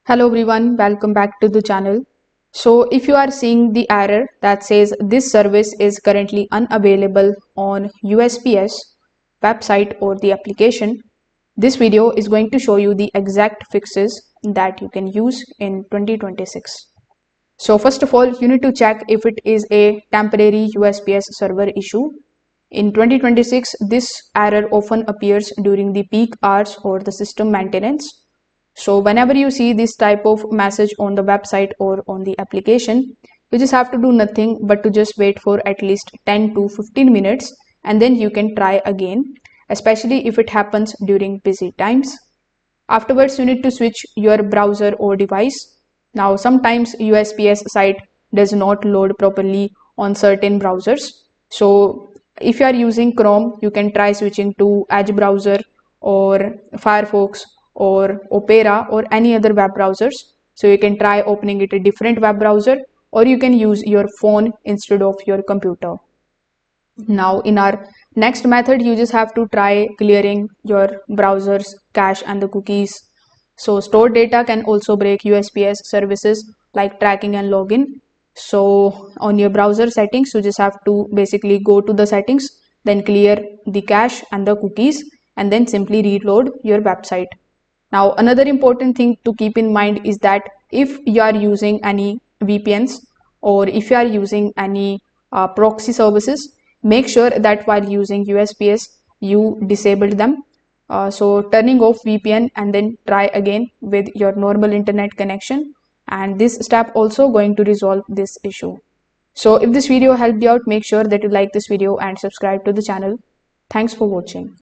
Hello everyone, welcome back to the channel. So if you are seeing the error that says this service is currently unavailable on USPS website or the application, this video is going to show you the exact fixes that you can use in 2026. So first of all, you need to check if it is a temporary USPS server issue. In 2026, this error often appears during the peak hours or the system maintenance. So whenever you see this type of message on the website or on the application, you just have to do nothing but to just wait for at least 10 to 15 minutes and then you can try again, especially if it happens during busy times. Afterwards, you need to switch your browser or device. Now, sometimes USPS site does not load properly on certain browsers. So if you are using Chrome, you can try switching to Edge browser or Firefox or Opera or any other web browsers. So you can try opening it a different web browser, or you can use your phone instead of your computer. Now in our next method, you just have to try clearing your browser's cache and the cookies. So stored data can also break USPS services like tracking and login. So on your browser settings, you just have to basically go to the settings, then clear the cache and the cookies, and then simply reload your website. Now, another important thing to keep in mind is that if you are using any VPNs or if you are using any proxy services, make sure that while using USPS, you disable them. So turning off VPN and then try again with your normal internet connection. And this step also going to resolve this issue. So if this video helped you out, make sure that you like this video and subscribe to the channel. Thanks for watching.